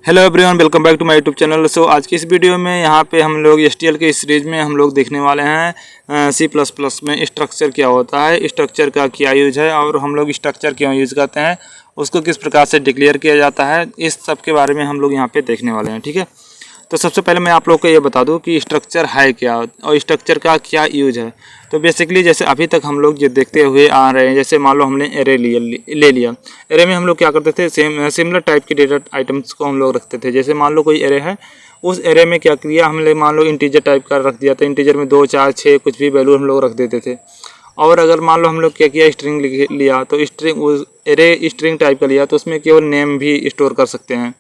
Hello everyone, welcome back to my YouTube channel. So आज की इस वीडियो में यहाँ पे हम लोग एसटीएल के इस सीरीज में हम लोग देखने वाले हैं सी प्लस प्लस में स्ट्रक्चर क्या होता है, स्ट्रक्चर का क्या यूज है और हम लोग स्ट्रक्चर क्यों यूज करते हैं, उसको किस प्रकार से डिक्लेयर किया जाता है, इस सब के बारे में हम लोग यहाँ पे देखने वाले हैं। ठीक है, तो सबसे पहले मैं आप लोग को ये बता दूं कि स्ट्रक्चर है क्या और स्ट्रक्चर का क्या यूज है। तो बेसिकली जैसे अभी तक हम लोग जो देखते हुए आ रहे हैं, जैसे मान लो हमने एरे ले लिया। एरे में हम लोग क्या करते थे, सिमिलर टाइप के डेटा आइटम्स को हम लोग रखते थे। जैसे मान लो कोई एरे है, उस एरे में क्या किया हमने, मान लो इंटीजर टाइप का रख दिया, तो इंटीजर में 2 4 6 कुछ भी वैल्यू हम लोग रख देते थे। और अगर मान लो हम लोग क्या किया, स्ट्रिंग लिया, तो स्ट्रिंग उस एरे स्ट्रिंग टाइप का लिया, तो उसमें केवल नेम भी स्टोर कर सकते हैं।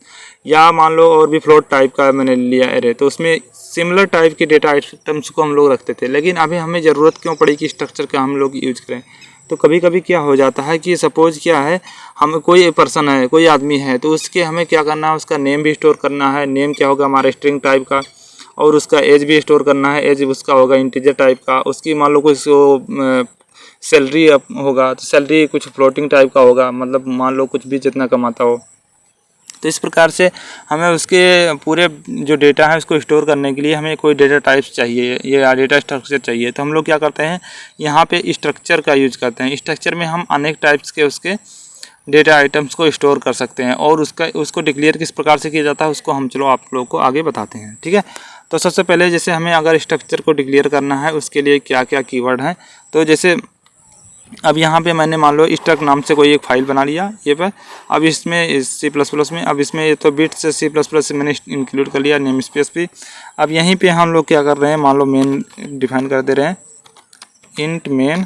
या मान लो और भी फ्लोट टाइप का मैंने लिया एरे, तो उसमें सिमिलर टाइप के डेटा आइटम्स को हम लोग रखते थे। लेकिन अभी हमें ज़रूरत क्यों पड़ी कि स्ट्रक्चर का हम लोग यूज करें। तो कभी कभी क्या हो जाता है कि सपोज क्या है, हम कोई पर्सन है, कोई आदमी है, तो उसके हमें क्या करना है, उसका नेम भी स्टोर करना है। नेम क्या होगा, हमारा स्ट्रिंग टाइप का। और उसका एज भी स्टोर करना है, एज उसका होगा इंटीजर टाइप का। उसकी मान लो कुछ सैलरी होगा, तो सैलरी कुछ फ्लोटिंग टाइप का होगा, मतलब मान लो कुछ भी जितना कमाता हो। तो इस प्रकार से हमें उसके पूरे जो डेटा है उसको स्टोर करने के लिए हमें कोई डेटा टाइप्स चाहिए या डेटा स्ट्रक्चर चाहिए। तो हम लोग क्या करते हैं, यहाँ पे स्ट्रक्चर का यूज करते हैं। स्ट्रक्चर में हम अनेक टाइप्स के उसके डेटा आइटम्स को स्टोर कर सकते हैं। और उसको डिक्लेयर किस प्रकार से किया जाता है, उसको हम चलो आप लोग को आगे बताते हैं। ठीक है, तो सबसे पहले जैसे हमें अगर स्ट्रक्चर को डिक्लेयर करना है, उसके लिए क्या क्या कीवर्ड हैं। तो जैसे अब यहाँ पे मैंने मान लो स्ट्रक्ट नाम से कोई एक फाइल बना लिया ये पर। अब इसमें सी प्लस प्लस में, अब इसमें ये तो बिट्स सी प्लस प्लस से मैंने इंक्लूड कर लिया, नेम स्पेस भी। अब यहीं पे हम लोग क्या कर रहे हैं, मान लो मेन डिफाइन कर दे रहे हैं, इंट मेन।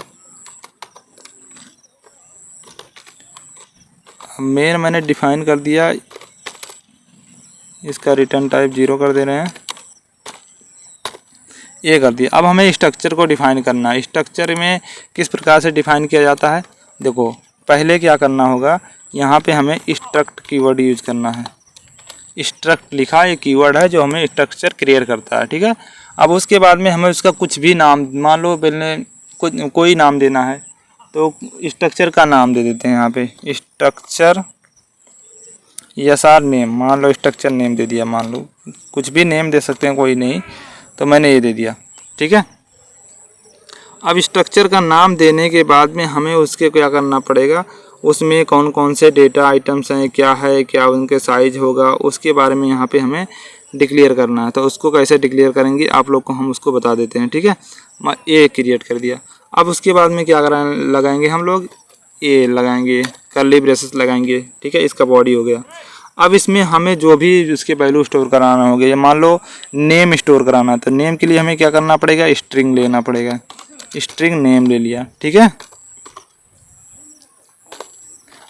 मेन मैंने डिफाइन कर दिया, इसका रिटर्न टाइप 0 कर दे रहे हैं, ये कर दिया। अब हमें स्ट्रक्चर को डिफाइन करना है। स्ट्रक्चर में किस प्रकार से डिफाइन किया जाता है, देखो पहले क्या करना होगा, यहाँ पे हमें स्ट्रक्ट कीवर्ड यूज करना है। स्ट्रक्ट लिखा ये कीवर्ड है जो हमें स्ट्रक्चर क्रिएट करता है। ठीक है, अब उसके बाद में हमें उसका कुछ भी नाम, मान लो पहले कोई नाम देना है, तो स्ट्रक्चर का नाम दे देते हैं यहाँ पे, स्ट्रक्चर नेम। मान लो स्ट्रक्चर नेम दे दिया, मान लो कुछ भी नेम दे सकते हैं, कोई नहीं, तो मैंने ये दे दिया। ठीक है, अब स्ट्रक्चर का नाम देने के बाद में हमें उसके क्या करना पड़ेगा, उसमें कौन कौन से डेटा आइटम्स हैं, क्या है, क्या उनके साइज होगा, उसके बारे में यहाँ पे हमें डिक्लेयर करना है। तो उसको कैसे डिक्लेयर करेंगे आप लोग को हम उसको बता देते हैं। ठीक है, ये क्रिएट कर दिया। अब उसके बाद में क्या लगाएंगे हम लोग, ये लगाएंगे, कर्ली ब्रेसेस लगाएंगे। ठीक है, इसका बॉडी हो गया। अब इसमें हमें जो भी उसके वैल्यू स्टोर कराना होगा, या मान लो नेम स्टोर कराना है, तो नेम के लिए हमें क्या करना पड़ेगा, स्ट्रिंग लेना पड़ेगा। स्ट्रिंग नेम ले लिया। ठीक है,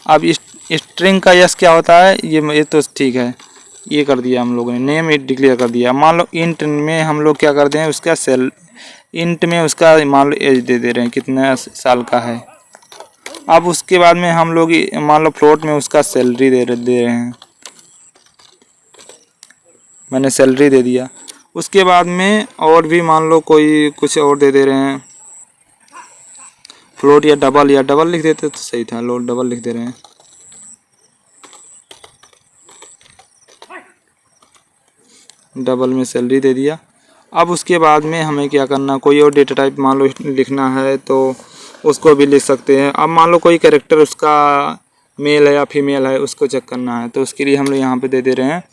अब इस स्ट्रिंग का यस क्या होता है, ये तो ठीक है, ये कर दिया हम लोगों ने, नेम डिक्लेयर कर दिया। मान लो इंट में हम लोग क्या करते हैं, उसका सेल, इंट में उसका मान लो एज दे दे रहे हैं, कितना साल का है। अब उसके बाद में हम लोग मान लो फ्लोट में उसका सैलरी दे रहे हैं, मैंने सैलरी दे दिया। उसके बाद में और भी मान लो कोई कुछ और दे रहे हैं, फ्लोट या डबल लिख देते तो सही था, लोड डबल लिख दे रहे हैं, डबल में सैलरी दे दिया। अब उसके बाद में हमें क्या करना, कोई और डेटा टाइप मान लो लिखना है तो उसको भी लिख सकते हैं। अब मान लो कोई कैरेक्टर उसका मेल है या फीमेल है, उसको चेक करना है, तो उसके लिए हम लोग यहाँ पे दे रहे हैं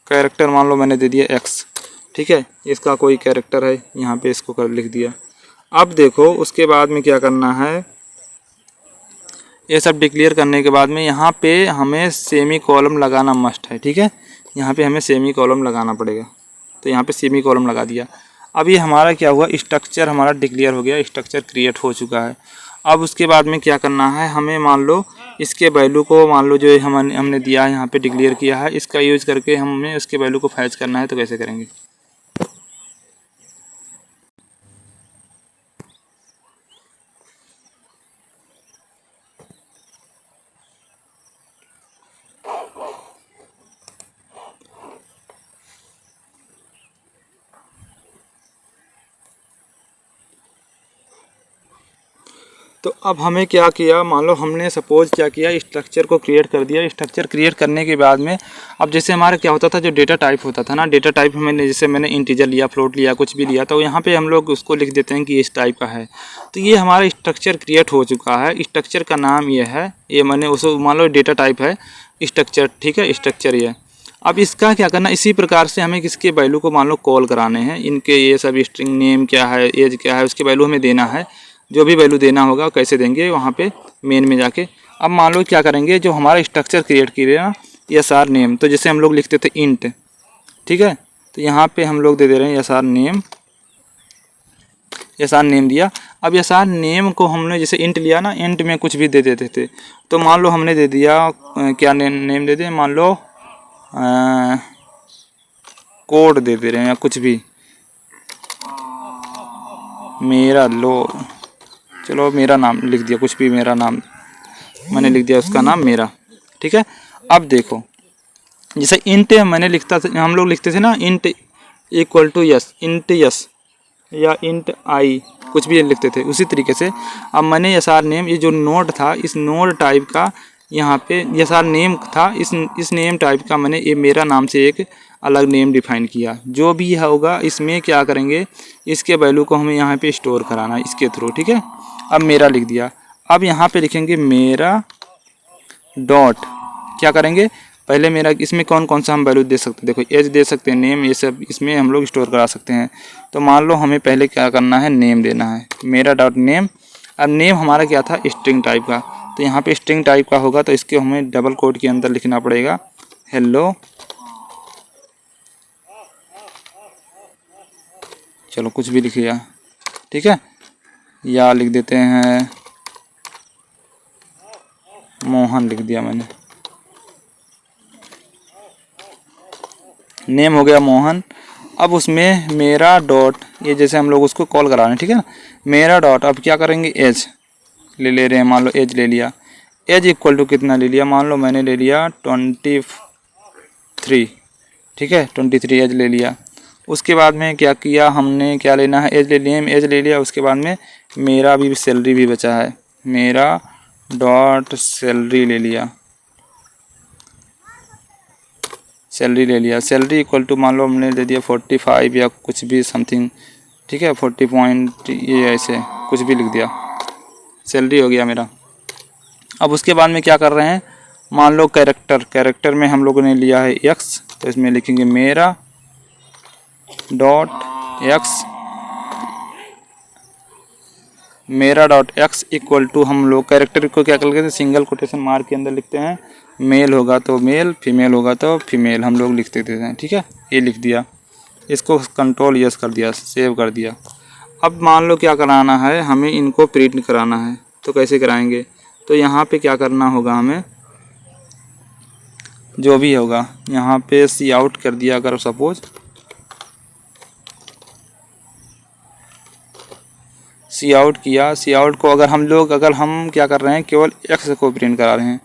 कैरेक्टर, मान लो मैंने दे दिया एक्स। ठीक है, इसका कोई कैरेक्टर है, यहाँ पे इसको कर लिख दिया। अब देखो उसके बाद में क्या करना है, ये सब डिक्लेयर करने के बाद में यहाँ पे हमें सेमी कॉलम लगाना मस्ट है। ठीक है, यहाँ पे हमें सेमी कॉलम लगाना पड़ेगा, तो यहाँ पे सेमी कॉलम लगा दिया। अब ये हमारा क्या हुआ, स्ट्रक्चर हमारा डिक्लेयर हो गया, स्ट्रक्चर क्रिएट हो चुका है। अब उसके बाद में क्या करना है, हमें मान लो इसके वैल्यू को, मान लो जो हमने दिया है यहाँ पे डिक्लेयर किया है, इसका यूज़ करके हमें उसके वैल्यू को फैच करना है। तो कैसे करेंगे, तो अब हमें क्या किया, मान लो हमने सपोज क्या किया, स्ट्रक्चर को क्रिएट कर दिया। स्ट्रक्चर क्रिएट करने के बाद में अब जैसे हमारा क्या होता था, जो डेटा टाइप होता था ना, डेटा टाइप मैंने जैसे मैंने इंटीजर लिया, फ्लोट लिया, कुछ भी लिया, तो यहाँ पे हम लोग उसको लिख देते हैं कि इस टाइप का है। तो ये हमारा स्ट्रक्चर क्रिएट हो चुका है। स्ट्रक्चर का नाम ये है, ये मैंने उसको मान लो डेटा टाइप है स्ट्रक्चर, ठीक है, स्ट्रक्चर ये। अब इसका क्या करना, इसी प्रकार से हमें किसके वैल्यू को मान लो कॉल कराने हैं, इनके ये सब स्ट्रिंग नेम क्या है, एज क्या है, उसके वैल्यू हमें देना है। जो भी वैल्यू देना होगा कैसे देंगे, वहाँ पे मेन में जाके। अब मान लो क्या करेंगे, जो हमारा स्ट्रक्चर क्रिएट किया ना, SR नेम, तो जैसे हम लोग लिखते थे इंट, ठीक है, तो यहाँ पे हम लोग दे दे रहे हैं SR नेम। SR नेम दिया। अब SR नेम को हमने जैसे इंट लिया ना, इंट में कुछ भी दे देते थे। तो मान लो हमने दे दिया क्या नेम दे दें, मान लो कोड दे दे रहे हैं या कुछ भी, मेरा लो, चलो मेरा नाम लिख दिया, कुछ भी मेरा नाम मैंने लिख दिया, उसका नाम मेरा, ठीक है। अब देखो जैसे इंट मैंने लिखता था, हम लोग लिखते थे ना int equal to yes, int yes या इंट आई, कुछ भी लिखते थे, उसी तरीके से अब मैंने SR नेम, ये जो नोड था, इस नोड टाइप का यहाँ पे SR नेम था, इस नेम टाइप का मैंने ये मेरा नाम से एक अलग नेम डिफाइन किया। जो भी होगा इसमें क्या करेंगे, इसके वैल्यू को हमें यहाँ पे स्टोर कराना है इसके थ्रू, ठीक है। अब मेरा लिख दिया। अब यहाँ पे लिखेंगे मेरा डॉट, क्या करेंगे, पहले मेरा इसमें कौन कौन सा हम वैल्यू दे सकते हैं, देखो एज दे सकते हैं, नेम, ये सब इसमें हम लोग स्टोर करा सकते हैं। तो मान लो हमें पहले क्या करना है, नेम देना है, मेरा डॉट नेम। अब नेम हमारा क्या था, स्ट्रिंग टाइप का, तो यहाँ पे स्ट्रिंग टाइप का होगा, तो इसके हमें डबल कोट के अंदर लिखना पड़ेगा हेलो। चलो कुछ भी लिख लिया, ठीक है, या लिख देते हैं मोहन, लिख दिया मैंने, नेम हो गया मोहन। अब उसमें मेरा डॉट, ये जैसे हम लोग उसको कॉल करा रहे हैं, ठीक है ना, मेरा डॉट। अब क्या करेंगे, एज ले रहे हैं, मान लो एज ले लिया, एज इक्वल टू कितना ले लिया, मान लो मैंने ले लिया 23, ठीक है, 23 एज ले लिया। उसके बाद में क्या किया हमने, क्या लेना है, एज ले लिया, एज ले लिया। उसके बाद में मेरा भी सैलरी भी बचा है, मेरा डॉट सैलरी ले लिया, सैलरी ले लिया। सैलरी इक्वल टू मान लो हमने दे दिया 45 या कुछ भी समथिंग, ठीक है, 40 पॉइंट, ये ऐसे कुछ भी लिख दिया, सैलरी हो गया मेरा। अब उसके बाद में क्या कर रहे हैं, मान लो कैरेक्टर में हम लोगों ने लिया है x, तो इसमें लिखेंगे मेरा डॉट x, मेरा डॉट x इक्वल टू, हम लोग कैरेक्टर को क्या करते हैं, सिंगल कोटेशन मार्क के अंदर लिखते हैं, मेल होगा तो मेल, फीमेल होगा तो फीमेल, हम लोग लिखते थे, ठीक है, ये लिख दिया। इसको कंट्रोल यस कर दिया, सेव कर दिया। अब मान लो क्या कराना है, हमें इनको प्रिंट कराना है, तो कैसे कराएंगे, तो यहाँ पे क्या करना होगा, हमें जो भी होगा यहाँ पे सी आउट कर दिया, अगर सपोज सी आउट किया, सी आउट को अगर हम क्या कर रहे हैं, केवल एक्स को प्रिंट करा रहे हैं,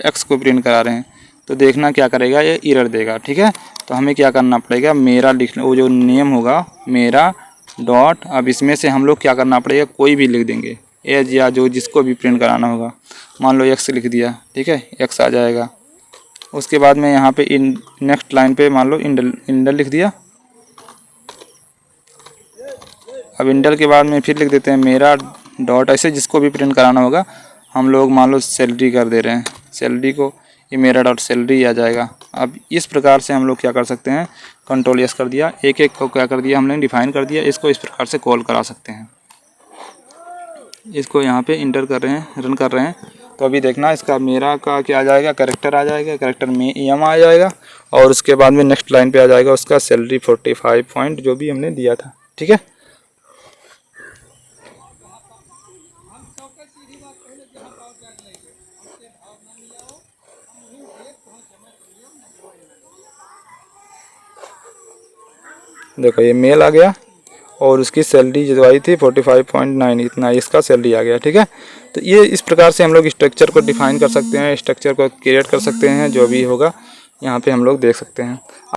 एक्स को प्रिंट करा रहे हैं, तो देखना क्या करेगा, ये एरर देगा, ठीक है। तो हमें क्या करना पड़ेगा, मेरा लिखना, वो जो नेम होगा मेरा डॉट, अब इसमें से हम लोग क्या करना पड़ेगा, कोई भी लिख देंगे, एज या जो जिसको भी प्रिंट कराना होगा, मान लो एक्स लिख दिया, ठीक है, एक्स आ जाएगा। उसके बाद में यहाँ पे नेक्स्ट लाइन पे मान लो इंडल लिख दिया। अब इंडल के बाद में फिर लिख देते हैं मेरा डॉट, ऐसे जिसको भी प्रिंट कराना होगा, हम लोग मान लो सैलरी कर दे रहे हैं, सैलरी को ये मेरा डॉट सैलरी आ जाएगा। अब इस प्रकार से हम लोग क्या कर सकते हैं, कंट्रोल यस कर दिया, एक एक को क्या कर दिया हमने डिफाइन कर दिया, इसको इस प्रकार से कॉल करा सकते हैं। इसको यहाँ पे इंटर कर रहे हैं, रन कर रहे हैं, तो अभी देखना इसका मेरा का क्या आ जाएगा, कैरेक्टर आ जाएगा, कैरेक्टर में एम आ जाएगा, और उसके बाद में नेक्स्ट लाइन पे आ जाएगा उसका सैलरी 45 पॉइंट जो भी हमने दिया था, ठीक है। देखो ये मेल आ गया और उसकी सैलरी जो आई थी 45.9, इतना इसका सैलरी आ गया, ठीक है। तो ये इस प्रकार से हम लोग स्ट्रक्चर को डिफाइन कर सकते हैं, स्ट्रक्चर को क्रिएट कर सकते हैं, जो भी होगा यहाँ पे हम लोग देख सकते हैं।